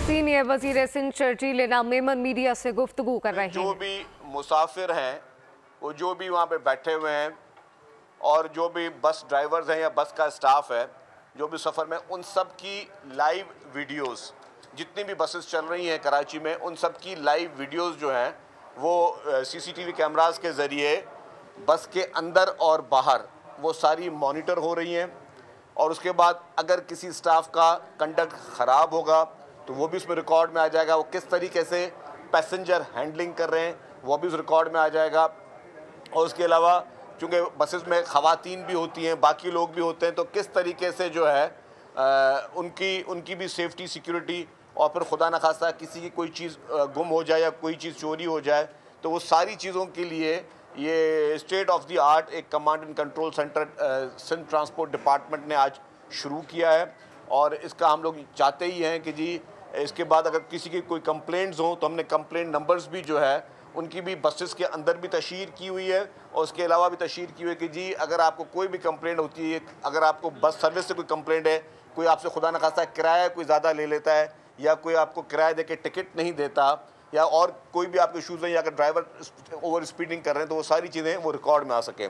Senior वजीर सिंध शर्जील इनाम Memon media से गुफ्तगू कर रहे हैं। जो भी मुसाफिर हैं, वो जो भी वहाँ पे बैठे हुए हैं और जो भी बस ड्राइवर्स हैं या बस का स्टाफ है, जो भी सफ़र में, उन सब की लाइव वीडियोस, जितनी भी बसेस चल रही हैं कराची में, उन सब की लाइव वीडियोस जो हैं वो सीसीटीवी कैमरास के ज़रिए बस के अंदर और बाहर वो सारी मॉनिटर हो रही हैं। और उसके बाद अगर किसी स्टाफ का कंडक्ट ख़राब होगा तो वो भी उसमें रिकॉर्ड में आ जाएगा। वो किस तरीके से पैसेंजर हैंडलिंग कर रहे हैं वो भी उस रिकॉर्ड में आ जाएगा। और उसके अलावा चूँकि बसेस में ख़वातीन भी होती हैं, बाकी लोग भी होते हैं, तो किस तरीके से जो है उनकी भी सेफ्टी सिक्योरिटी, और फिर खुदा न खास्ता किसी की कोई चीज़ गुम हो जाए या कोई चीज़ चोरी हो जाए, तो वो सारी चीज़ों के लिए ये स्टेट ऑफ द आर्ट एक command and control centre Sindh transport department ने आज शुरू किया है। और इसका हम लोग चाहते ही हैं कि जी इसके बाद अगर किसी की कोई कंप्लेंट्स हों तो हमने कंप्लेंट नंबर्स भी जो है उनकी भी बसेस के अंदर भी तशहीर की हुई है, और उसके अलावा भी तशहीर की हुई है कि जी अगर आपको कोई भी कंप्लेंट होती है, अगर आपको बस सर्विस से कोई कंप्लेंट है, कोई आपसे खुदा न खास्ता किराया कोई ज़्यादा ले लेता है या कोई आपको किराया दे के टिकट नहीं देता, या और कोई भी आपके इशूज़ हैं, या अगर ड्राइवर ओवर स्पीडिंग कर रहे हैं, तो वो सारी चीज़ें वो रिकॉर्ड में आ सकें।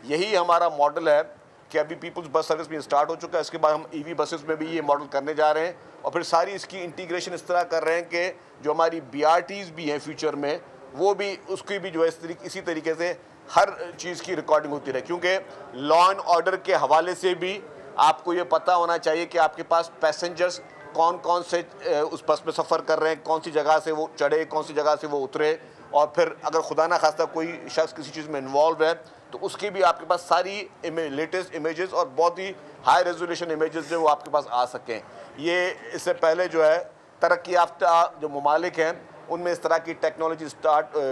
यही हमारा मॉडल है कि अभी पीपल्स बस सर्विस भी स्टार्ट हो चुका है, इसके बाद हम ईवी बसेस में भी ये मॉडल करने जा रहे हैं, और फिर सारी इसकी इंटीग्रेशन इस तरह कर रहे हैं कि जो हमारी BRTs भी हैं फ्यूचर में, वो भी उसकी भी जो है इसी तरीके से हर चीज़ की रिकॉर्डिंग होती रहे। क्योंकि लॉ एंड ऑर्डर के हवाले से भी आपको ये पता होना चाहिए कि आपके पास पैसेंजर्स कौन कौन से उस बस में सफ़र कर रहे हैं, कौन सी जगह से वो चढ़े, कौन सी जगह से वो उतरे, और फिर अगर खुदा ना खास्ता कोई शख्स किसी चीज़ में इन्वॉल्व है तो उसकी भी आपके पास सारी लेटेस्ट इमेजेस और बहुत ही हाई रेजोल्यूशन इमेजेस जो वो आपके पास आ सकें। ये इससे पहले जो है तरक्की याफ्ता जो ममालिक हैं उनमें इस तरह की टेक्नोलॉजी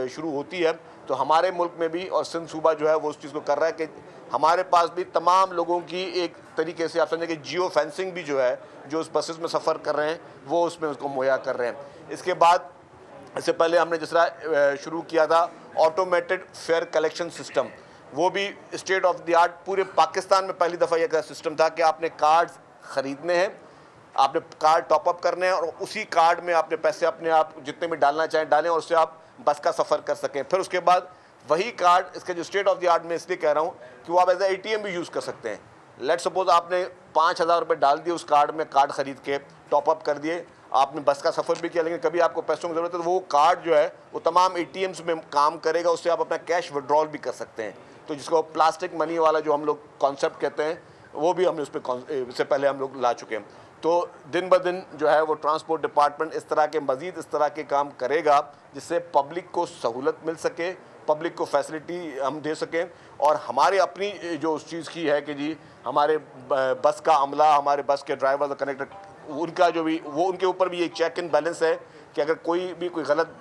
शुरू होती है, तो हमारे मुल्क में भी और सिंध सूबा जो है वो उस चीज़ को कर रहा है कि हमारे पास भी तमाम लोगों की एक तरीके से आप समझें कि जियो फेंसिंग भी जो है, जो उस बसेस में सफ़र कर रहे हैं वो उसमें उसको मुहैया कर रहे हैं। इसके बाद इससे पहले हमने जिस तरह शुरू किया था ऑटोमेटेड फेयर कलेक्शन सिस्टम, वो भी स्टेट ऑफ द आर्ट पूरे पाकिस्तान में पहली दफ़ा यह सिस्टम था कि आपने कार्ड्स ख़रीदने हैं, आपने कार्ड टॉपअप करने हैं, और उसी कार्ड में आपने पैसे अपने आप जितने भी डालना चाहें डालें, और उससे आप बस का सफ़र कर सकें। फिर उसके बाद वही कार्ड, इसके जो स्टेट ऑफ द आर्ट में इसलिए कह रहा हूँ कि वो आप एज ए ATM भी यूज़ कर सकते हैं। लेट सपोज आपने 5,000 रुपये डाल दिए उस कार्ड में, कार्ड ख़रीद के टॉपअप कर दिए, आपने बस का सफ़र भी किया, लेकिन कभी आपको पैसों की ज़रूरत है तो वो कार्ड जो है वो तमाम ATMs में काम करेगा, उससे आप अपना कैश विड्रॉल भी कर सकते हैं। तो जिसको प्लास्टिक मनी वाला जो हम लोग कॉन्सेप्ट कहते हैं वो भी हमने उस पर इससे पहले हम लोग ला चुके हैं। तो दिन ब दिन जो है वो ट्रांसपोर्ट डिपार्टमेंट इस तरह के मज़ीद इस तरह के काम करेगा जिससे पब्लिक को सहूलत मिल सके, पब्लिक को फैसिलिटी हम दे सकें, और हमारे अपनी जो उस चीज़ की है कि जी हमारे बस का अमला, हमारे बस के ड्राइवर और कनेक्टर, उनका जो भी वो उनके ऊपर भी एक चेक एंड बैलेंस है कि अगर कोई भी कोई गलत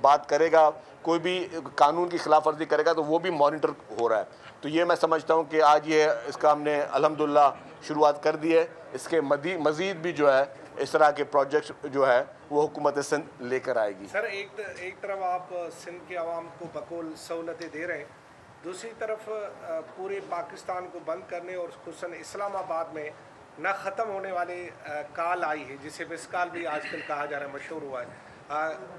बात करेगा, कोई भी कानून की खिलाफ वर्जी करेगा तो वो भी मॉनिटर हो रहा है। तो ये मैं समझता हूँ कि आज ये इसका हमने अल्हम्दुलिल्लाह शुरुआत कर दी है। इसके मज़ीद भी जो है इस तरह के प्रोजेक्ट्स जो है वो हुकूमत सिंध लेकर आएगी। सर एक तरफ आप सिंध के आवाम को बकौल सहूलतें दे रहे हैं, दूसरी तरफ पूरे पाकिस्तान को बंद करने और खुसूसन इस्लामाबाद में न ख़त्म होने वाले काल आई है, जिसे मिस काल भी आजकल कहा जा रहा है, मशहूर हुआ है।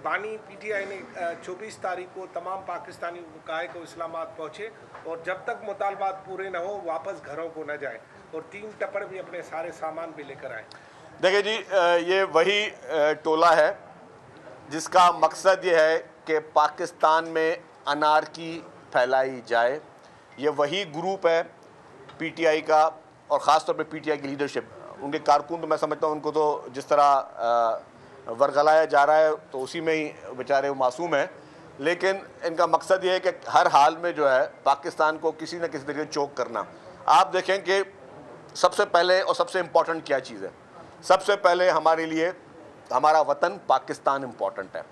बानी PTI ने 24 तारीख को तमाम पाकिस्तानियों को कहा है कि इस्लामाबाद पहुँचे और जब तक मुतालबात पूरे न हो वापस घरों को न जाए, और 3 टप्पर भी अपने सारे सामान भी लेकर आए। देखिए जी, ये वही टोला है जिसका मकसद ये है कि पाकिस्तान में अनारकी फैलाई जाए। ये वही ग्रुप है PTI का, और ख़ास तौर पे PTI की लीडरशिप, उनके कारकुन तो मैं समझता हूँ उनको तो जिस तरह वर्गलाया जा रहा है तो उसी में ही बेचारे वो मासूम हैं, लेकिन इनका मकसद ये है कि हर हाल में जो है पाकिस्तान को किसी न किसी तरीके चोक करना। आप देखें कि सबसे पहले और सबसे इम्पॉर्टेंट क्या चीज़ है, सबसे पहले हमारे लिए हमारा वतन पाकिस्तान इम्पॉर्टेंट है।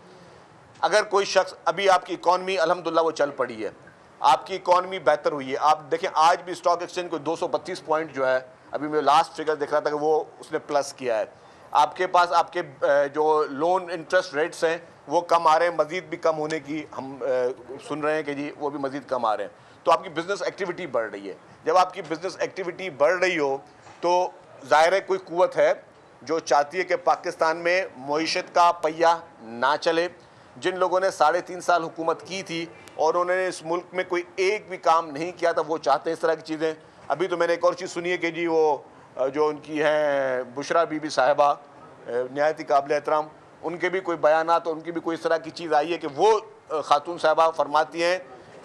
अगर कोई शख्स, अभी आपकी इकॉनमी अल्हम्दुलिल्लाह वो चल पड़ी है, आपकी इकॉनमी बेहतर हुई है, आप देखें आज भी स्टॉक एक्सचेंज को 232 पॉइंट जो है, अभी मैं लास्ट फिगर देख रहा था कि वो उसने प्लस किया है। आपके पास आपके जो लोन इंटरेस्ट रेट्स हैं वो कम आ रहे हैं, मज़ीद भी कम होने की हम सुन रहे हैं कि जी वो भी मज़ीद कम आ रहे हैं। तो आपकी बिज़नेस एक्टिविटी बढ़ रही है। जब आपकी बिज़नेस एक्टिविटी बढ़ रही हो तो ज़ाहिर है कोई कुव्वत है जो चाहती है कि पाकिस्तान में मईशत का पहिया ना चले, जिन लोगों ने 3.5 साल हुकूमत की थी और उन्होंने इस मुल्क में कोई एक भी काम नहीं किया था, वो चाहते हैं इस तरह की चीज़ें। अभी तो मैंने एक और चीज़ सुनी है कि जी वो जो उनकी हैं बुशरा बीबी साहिबा नहायत ही काबिल एहतराम, उनके भी कोई बयानात, उनकी भी कोई इस तरह की चीज़ आई है कि वो खातून साहिबा फरमाती हैं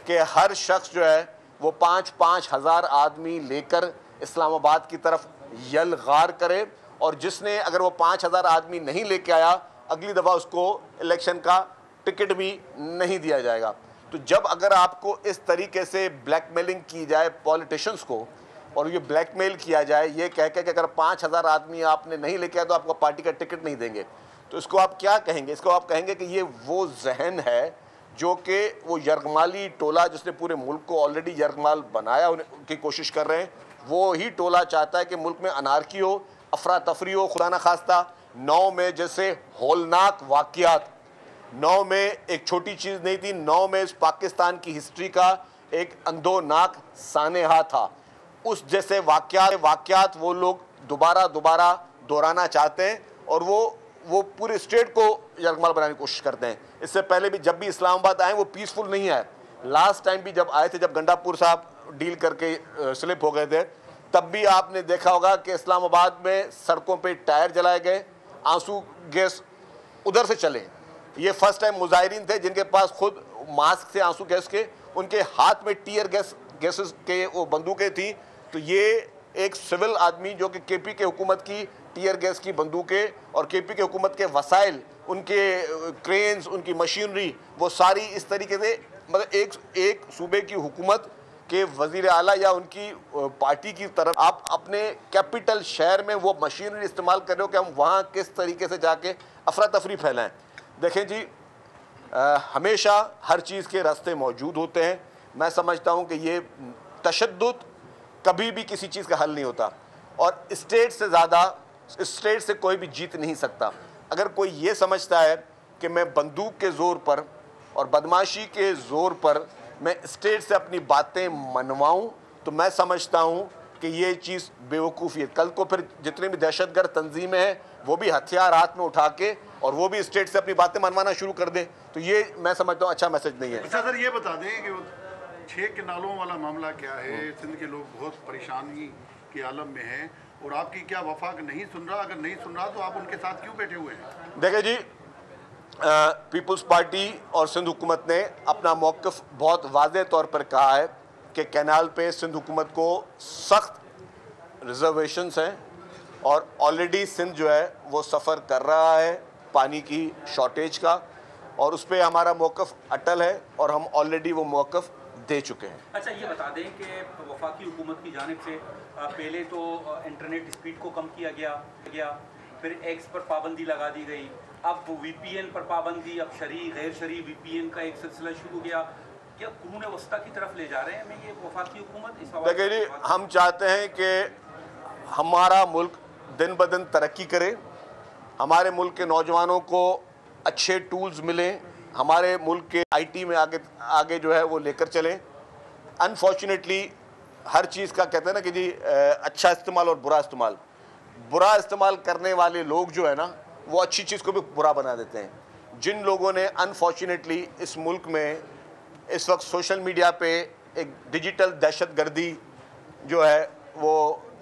कि हर शख्स जो है वो 5-5 हज़ार आदमी लेकर इस्लामाबाद की तरफ यलगार करे, और जिसने अगर वो 5,000 आदमी नहीं लेके आया, अगली दफ़ा उसको इलेक्शन का टिकट भी नहीं दिया जाएगा। तो जब अगर आपको इस तरीके से ब्लैकमेलिंग की जाए पॉलिटिशियंस को, और ये ब्लैकमेल किया जाए ये कह के कि अगर 5,000 आदमी आपने नहीं लेके आया तो आपको पार्टी का टिकट नहीं देंगे, तो इसको आप क्या कहेंगे? इसको आप कहेंगे कि ये वो जहन है जो कि वो यरगमाली टोला जिसने पूरे मुल्क को ऑलरेडी यरगमाल बनाया उनकी कोशिश कर रहे हैं, वो ही टोला चाहता है कि मुल्क में अनारकी हो, अफरा तफरी हो। खुदा न खास्ता 9 में जैसे होलनाक वाक़यात, 9 में एक छोटी चीज़ नहीं थी, 9 में इस पाकिस्तान की हिस्ट्री का एक अंधोनाक सानेहा था। उस जैसे वाक़यात वो लोग दोबारा दोहराना चाहते हैं, और वो पूरे स्टेट को यरगमाल बनाने की कोशिश करते हैं। इससे पहले भी जब भी इस्लामाबाद आए वो पीसफुल नहीं आए। लास्ट टाइम भी जब आए थे, जब गंडापुर साहब डील करके स्लिप हो गए थे, तब भी आपने देखा होगा कि इस्लामाबाद में सड़कों पे टायर जलाए गए, आंसू गैस उधर से चले। ये फर्स्ट टाइम मुजाहिरीन थे जिनके पास खुद मास्क से आंसू गैस के, उनके हाथ में टीयर गैसेस के वो बंदूकें थी। तो ये एक सिविल आदमी जो कि केपी के हुकूमत की टीयर गैस की बंदूकें और केपी के हुकूमत के वसाइल, उनके क्रेन्स, उनकी मशीनरी, वो सारी इस तरीके से, मतलब एक सूबे की हुकूमत के वज़ीर आला या उनकी पार्टी की तरफ आप अपने कैपिटल शहर में वो मशीनरी इस्तेमाल कर रहे हो कि हम वहाँ किस तरीके से जाके अफरा तफरी फैलाएं। देखें जी, हमेशा हर चीज़ के रास्ते मौजूद होते हैं। मैं समझता हूँ कि ये तशद्दुद कभी भी किसी चीज़ का हल नहीं होता, और स्टेट से ज़्यादा स्टेट से कोई भी जीत नहीं सकता। अगर कोई ये समझता है कि मैं बंदूक के ज़ोर पर और बदमाशी के ज़ोर पर मैं स्टेट से अपनी बातें मनवाऊं, तो मैं समझता हूं कि ये चीज़ बेवकूफ़ी है। कल को फिर जितने भी दहशतगर्द तंजीमें हैं वो भी हथियार हाथ में उठा के और वो भी स्टेट से अपनी बातें मनवाना शुरू कर दें, तो ये मैं समझता हूँ अच्छा मैसेज नहीं है। अच्छा सर, ये बता दें कि 6 किनालों वाला मामला क्या है? सिंध के लोग बहुत परेशानी के आलम में हैं, और आपकी क्या वफाक नहीं सुन रहा? अगर नहीं सुन रहा तो आप उनके साथ क्यों बैठे हुए हैं? देखिए जी, पीपल्स पार्टी और सिंध हुकूमत ने अपना मौक़िफ़ बहुत वाज़ेह तौर पर कहा है कि कैनाल पे सिंध हुकूमत को सख्त रिजर्वेशंस हैं, और ऑलरेडी सिंध जो है वो सफ़र कर रहा है पानी की शॉर्टेज का, और उस पर हमारा मौक़िफ़ अटल है और हम ऑलरेडी वो मौक़िफ़ दे चुके हैं। अच्छा, ये बता दें कि वफाकी हुकूमत की जानिब से पहले तो इंटरनेट स्पीड को कम किया गया, फिर एक्स पर पाबंदी लगा दी गई, अब VPN पर पाबंदी, अब शरई गैर शरई VPN का एक सिलसिला शुरू किया। क्या कुरून वस्ता की तरफ ले जा रहे हैं हमें ये वफाकी हुकूमत? इस देखिए जी, हम चाहते हैं कि हमारा मुल्क दिन ब दिन तरक्की करे, हमारे मुल्क के नौजवानों को अच्छे टूल्स मिलें, हमारे मुल्क के IT में आगे जो है वो लेकर चलें। अनफॉर्चुनेटली हर चीज़ का कहते हैं ना कि जी अच्छा इस्तेमाल और बुरा इस्तेमाल करने वाले लोग जो है ना वो अच्छी चीज़ को भी बुरा बना देते हैं। जिन लोगों ने अनफॉर्चुनेटली इस मुल्क में इस वक्त सोशल मीडिया पे एक डिजिटल दहशतगर्दी जो है वो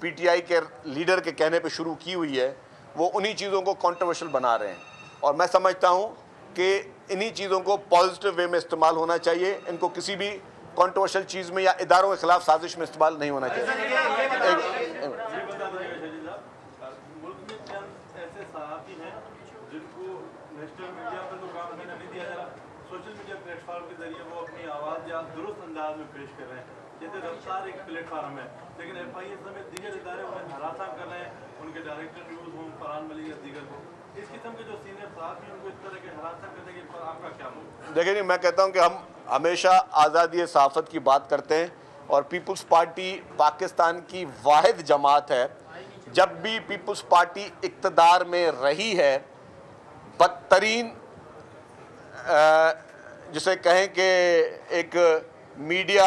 PTI के लीडर के कहने पे शुरू की हुई है, वो उन्हीं चीज़ों को कंट्रोवर्शियल बना रहे हैं, और मैं समझता हूँ कि इन्हीं चीज़ों को पॉजिटिव वे में इस्तेमाल होना चाहिए। इनको किसी भी कंट्रोवर्शियल चीज़ में या इदारों के खिलाफ साजिश में इस्तेमाल नहीं होना चाहिए। नेशनल मीडिया पर तो काम करने नहीं दिया जा रहा, सोशल मीडिया प्लेटफॉर्म के जरिए वो अपनी आवाज़ या दुरुस्त अंदाज में पेश कर रहे हैं। जैसे रफ्तार एक प्लेटफॉर्म है, लेकिन FIA समेत दीगर इदारे उन्हें हरासा कर रहे हैं, उनके डायरेक्टर न्यूज़ हों फरहान मलिक या दीगर को। इस किस्म के जो सीनियर सहाफ़ी उनको इस तरह के हरासा करने के पर आपका क्या मूड? देखिए नहीं, मैं कहता हूँ कि हम हमेशा आज़ादी सहाफ़त की बात करते हैं, और पीपल्स पार्टी पाकिस्तान की वाहिद जमात है। जब भी पीपल्स पार्टी इक़्तिदार में रही है, बदतरीन जिसे कहें कि एक मीडिया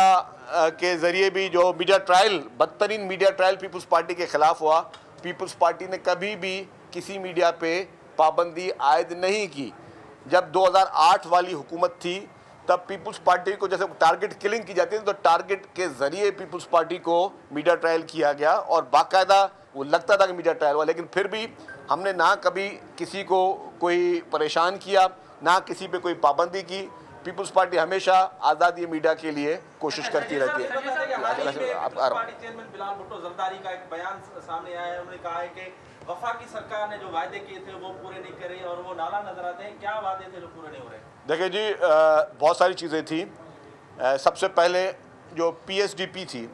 के ज़रिए भी जो बदतरीन मीडिया ट्रायल पीपल्स पार्टी के ख़िलाफ़ हुआ, पीपल्स पार्टी ने कभी भी किसी मीडिया पे पाबंदी आयद नहीं की। जब 2008 वाली हुकूमत थी तब पीपल्स पार्टी को जैसे टारगेट किलिंग की जाती थी तो टारगेट के ज़रिए पीपल्स पार्टी को मीडिया ट्रायल किया गया और बाकायदा वो लगता था कि मीडिया ट्रायल हुआ, लेकिन फिर भी हमने ना कभी किसी को कोई परेशान किया, ना किसी पे कोई पाबंदी की। पीपल्स पार्टी हमेशा आज़ादी मीडिया के लिए कोशिश करती रहती है। पार्टी चेयरमैन बिलाल भुट्टो जरदारी का एक बयान सामने आया है, उन्होंने कहा है कि वफाकी सरकार ने जो वायदे किए थे वो पूरे नहीं कर रही और वो नाला नजर आते हैं। क्या वादे थे जो पूरे नहीं हो रहे? देखिए जी, बहुत सारी चीज़ें थी। सबसे पहले जो PSDP थी,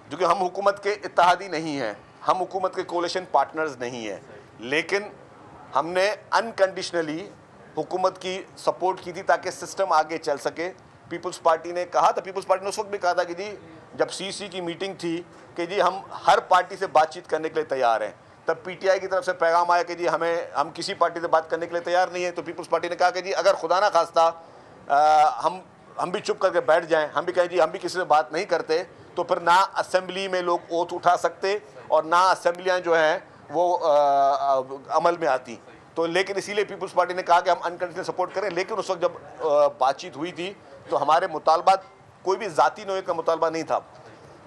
जो कि हम हुकूमत के इत्तेहादी नहीं हैं, हम हुकूमत के कोalition पार्टनर्स नहीं हैं, लेकिन हमने अनकंडीशनली हुकूमत की सपोर्ट की थी ताकि सिस्टम आगे चल सके। पीपल्स पार्टी ने कहा था, पीपल्स पार्टी ने उस वक्त भी कहा था कि जी जब CC की मीटिंग थी कि जी हम हर पार्टी से बातचीत करने के लिए तैयार हैं, तब PTI की तरफ से पैगाम आया कि जी हम किसी पार्टी से बात करने के लिए तैयार नहीं है। तो पीपल्स पार्टी ने कहा कि जी अगर खुदा ना खास्ता हम भी चुप करके बैठ जाएं, हम भी कहें जी हम भी किसी से बात नहीं करते, तो फिर ना असेंबली में लोग ओथ उठा सकते और ना असेंबलियाँ जो हैं वो अमल में आती। तो लेकिन इसीलिए पीपल्स पार्टी ने कहा कि हम अनकंडीशनल सपोर्ट करें। लेकिन उस वक्त जब बातचीत हुई थी तो हमारे मुतालबात कोई भी ज़ाती नोए का मुतालबा नहीं था।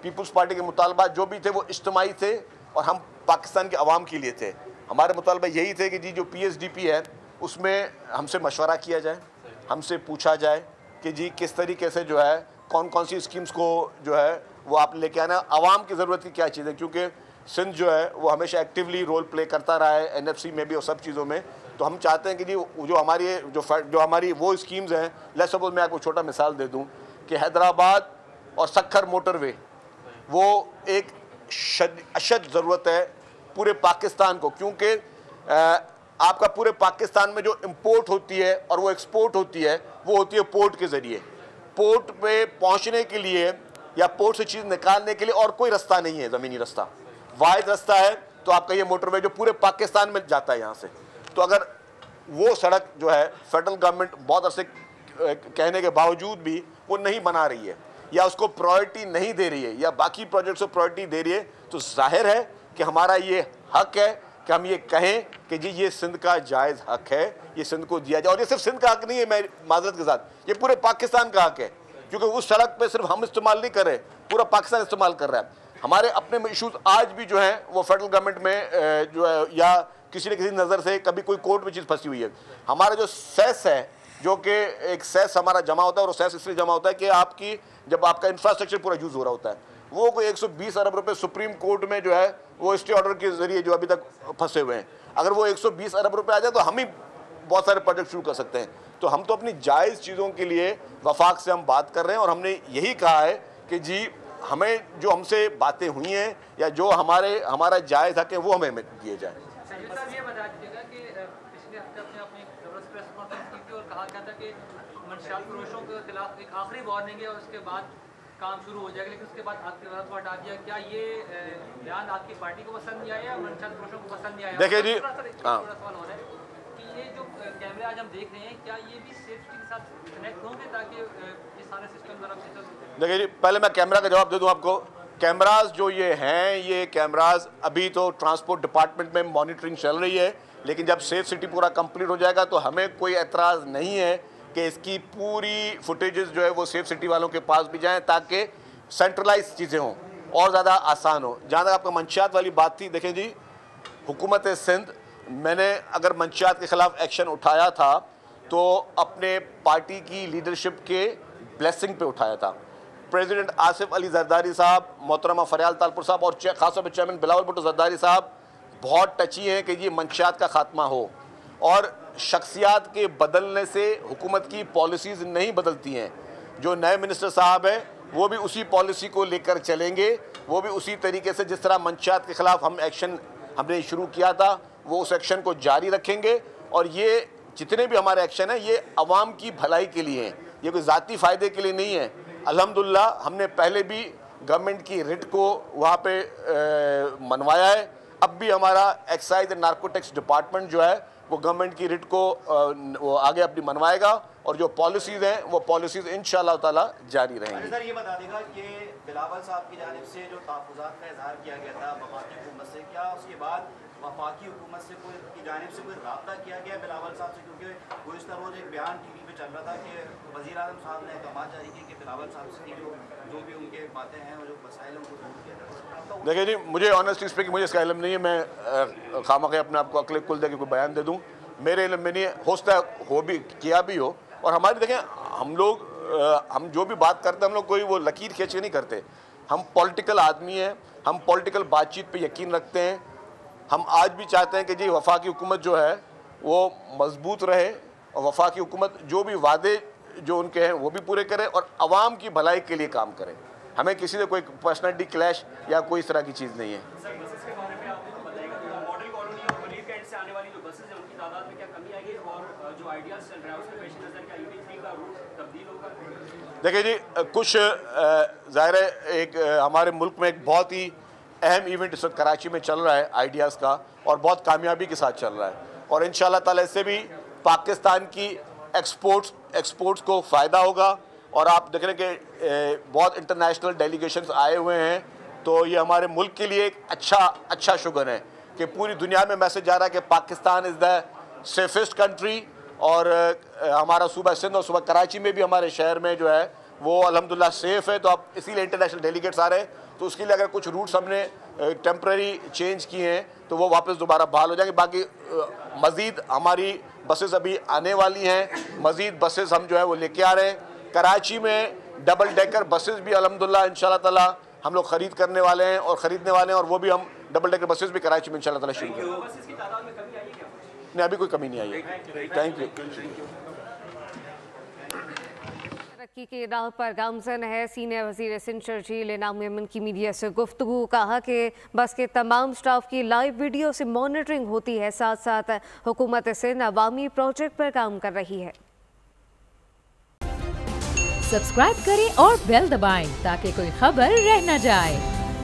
पीपल्स पार्टी के मुतालबात जो भी थे वो इज्तिमाई थे और हम पाकिस्तान के अवाम के लिए थे। हमारे मुतालबा यही थे कि जी जो PSDP है उसमें हमसे मशवरा किया जाए, हमसे पूछा जाए कि जी किस तरीके से जो है कौन कौन सी स्कीम्स को जो है वो आप लेके आना, अवाम की ज़रूरत की क्या चीज़ है, क्योंकि सिंध जो है वो हमेशा एक्टिवली रोल प्ले करता रहा है NFC में भी और सब चीज़ों में। तो हम चाहते हैं कि जी जो हमारी वो स्कीम्स हैं, लेट्स सपोज मैं आपको छोटा मिसाल दे दूं कि हैदराबाद और सक्खर मोटरवे वो एक अशद ज़रूरत है पूरे पाकिस्तान को, क्योंकि आपका पूरे पाकिस्तान में जो इंपोर्ट होती है और वो एक्सपोर्ट होती है वो होती है पोर्ट के ज़रिए। पोर्ट पे पहुंचने के लिए या पोर्ट से चीज़ निकालने के लिए और कोई रास्ता नहीं है, ज़मीनी रास्ता वाहिद रास्ता है तो आपका ये मोटरवे जो पूरे पाकिस्तान में जाता है यहाँ से। तो अगर वो सड़क जो है फेडरल गवर्नमेंट बहुत अरसे कहने के बावजूद भी वो नहीं बना रही है या उसको प्रायोरिटी नहीं दे रही है या बाकी प्रोजेक्ट्स को प्रायोरिटी दे रही है, तो जाहिर है कि हमारा ये हक है कि हम ये कहें कि जी ये सिंध का जायज़ हक है, ये सिंध को दिया जाए। और ये सिर्फ सिंध का हक नहीं है, मैं माजरत के साथ, ये पूरे पाकिस्तान का हक है, क्योंकि उस सड़क पे सिर्फ हम इस्तेमाल नहीं कर रहे, पूरा पाकिस्तान इस्तेमाल कर रहा है। हमारे अपने इशूज़ आज भी जो हैं वो फेडरल गवर्नमेंट में जो है या किसी न किसी नज़र से कभी कोई कोर्ट में चीज़ फंसी हुई है। हमारा जो सेस है, जो कि एक सेस हमारा जमा होता है और सेस इसलिए जमा होता है कि आपकी जब आपका इंफ्रास्ट्रक्चर पूरा यूज़ हो रहा होता है, वो कोई 120 अरब रुपए सुप्रीम कोर्ट में जो है वो स्टे ऑर्डर के ज़रिए जो अभी तक फंसे हुए हैं, अगर वो 120 अरब रुपए आ जाए तो हम ही बहुत सारे प्रोजेक्ट शुरू कर सकते हैं। तो हम तो अपनी जायज़ चीज़ों के लिए वफाक से हम बात कर रहे हैं और हमने यही कहा है कि जी हमें जो हमसे बातें हुई हैं या जो हमारा जायज़ हक है वो हमें दिए जाए। ये बता दीजिएगा कि पिछले हफ्ते आपने एक ज़बरदस्त प्रेस कॉन्फ्रेंस की थी और कहा गया था कि मंशियात फरोशों के खिलाफ एक आखिरी वार्निंग है और उसके बाद काम शुरू हो जाएगा, लेकिन उसके बाद आपके विभाग को हटा दिया। क्या ये बयान आपकी पार्टी को पसंद नहीं आया या मंशियात फरोशों को पसंद नहीं आया? देखिए जी, थोड़ा सवाल हो रहा है कि ये जो कैमरे आज हम देख रहे हैं क्या ये भी सेफ्टी के साथ कनेक्ट होंगे ताकि ये सारे सिस्टम तरफ से चल? देखिए जी, पहले मैं कैमरा का जवाब दे दूँ आपको। कैमराज जो ये हैं, ये कैमराज अभी तो ट्रांसपोर्ट डिपार्टमेंट में मॉनिटरिंग चल रही है, लेकिन जब सेफ सिटी पूरा कंप्लीट हो जाएगा तो हमें कोई एतराज़ नहीं है कि इसकी पूरी फुटेजेस जो है वो सेफ सिटी वालों के पास भी जाएं ताकि सेंट्रलाइज चीज़ें हों और ज़्यादा आसान हो। जहाँ तक आपका मंशियात वाली बात थी, देखें जी, हुकूमत सिंध, मैंने अगर मंशियात के ख़िलाफ़ एक्शन उठाया था तो अपने पार्टी की लीडरशिप के ब्लेसिंग पे उठाया था। प्रेसिडेंट आसिफ अली जरदारी साहब, मोहतरमा फरियाल तालपुर साहब और खासतौर पर चेयरमैन बिलावल भुट्टो जरदारी साहब बहुत टची हैं कि ये मंशियात का ख़ात्मा हो, और शख्सियात के बदलने से हुकूमत की पॉलिसीज़ नहीं बदलती हैं। जो नए मिनिस्टर साहब हैं वो भी उसी पॉलिसी को लेकर चलेंगे, वो भी उसी तरीके से जिस तरह मंशियात के ख़िलाफ़ हम एक्शन हमने शुरू किया था वो उस एक्शन को जारी रखेंगे। और ये जितने भी हमारे एक्शन हैं ये अवाम की भलाई के लिए हैं, ये कोई ज़ाती फ़ायदे के लिए नहीं है। अल्हम्दुलिल्लाह हमने पहले भी गवर्नमेंट की रिट को वहाँ पे मनवाया है, अब भी हमारा एक्साइज एंड नार्कोटिक्स डिपार्टमेंट जो है वो गवर्नमेंट की रिट को वो आगे अपनी मनवाएगा और जो पॉलिसीज़ हैं वो पॉलिसीज़ इंशाअल्लाह ताला जारी रहेंगी। सर ये बता देगा कि बिलावल साहब की जानिब से जो तहफ़्फ़ुज़ात का इज़हार किया गया था वफाकी हुकूमत से, क्या उसके बाद वफाकी हुकूमत से कोई की जानिब से कोई रब्ता किया गया बिलावल साहब से? क्योंकि गुज़िश्ता रोज़ एक बयान टीवी पे चल रहा था कि वज़ीर आज़म साहब ने अहकाम जारी किए कि बिलावल साहब से जो भी उनके बातें हैं और जो मसाइल उनको दूर किया जाए। देखिए जी, मुझे ऑनेस्टली स्पीकिंग मुझे इसका इल्म नहीं है, मैं खामखा अपने आप को अकल कुल दे के कोई बयान दे दूँ, मेरे इल्म में नहीं है। हो सकता है हो भी किया भी हो। और हमारी देखें, हम जो भी बात करते हैं हम लोग कोई वो लकीर खींच के नहीं करते। हम पॉलिटिकल आदमी हैं, हम पॉलिटिकल बातचीत पे यकीन रखते हैं। हम आज भी चाहते हैं कि जी वफाकी हुकूमत जो है वो मजबूत रहे और वफाकी हुकूमत जो भी वादे जो उनके हैं वो भी पूरे करे और आवाम की भलाई के लिए काम करे। हमें किसी से कोई पर्सनैलिटी क्लैश या कोई इस तरह की चीज़ नहीं है। देखिए जी, कुछ ज़ाहिर है एक हमारे मुल्क में एक बहुत ही अहम इवेंट इस वक्त कराची में चल रहा है आइडियाज़ का, और बहुत कामयाबी के साथ चल रहा है। और इंशाल्लाह ताला इससे भी पाकिस्तान की एक्सपोर्ट्स को फ़ायदा होगा। और आप देख रहे हैं कि बहुत इंटरनेशनल डेलीगेशंस आए हुए हैं, तो ये हमारे मुल्क के लिए एक अच्छा शुगन है कि पूरी दुनिया में मैसेज जा रहा है कि Pakistan is the safest country. और हमारा सूबा सिंध और सूबा कराची में भी हमारे शहर में जो है वो अल्हम्दुलिल्लाह सेफ़ है। तो अब इसीलिए इंटरनेशनल डेलीगेट्स आ रहे हैं, तो उसके लिए अगर कुछ रूट्स हमने टेम्प्रेरी चेंज किए हैं तो वो वापस दोबारा बहाल हो जाएंगे। बाकी मज़ीद हमारी बसेस अभी आने वाली हैं, मज़ीद बसेस हम जो है वो लेके आ रहे हैं। कराची में डबल डेकर बसेस भी अल्हम्दुलिल्लाह इंशाल्लाह ताला हम लोग ख़रीद करने वाले हैं और ख़रीदने वाले हैं, और वो भी हम डबल डेकर बसेस भी कराची में इंशाल्लाह ताला शुरू करेंगे। नहीं, अभी कोई कमी नहीं आई है। Thank you. तरक्की की राह पर गामजन है। सीनियर वज़ीर सिंध शर्जील इनाम मेमन की मीडिया से गुफ्तगू, कहा कि बस के तमाम स्टाफ की लाइव वीडियो से मॉनिटरिंग होती है, साथ साथ हुकूमत सिंध अवामी प्रोजेक्ट पर काम कर रही है। सब्सक्राइब करें और बेल दबाएं ताकि कोई खबर रह न जाए।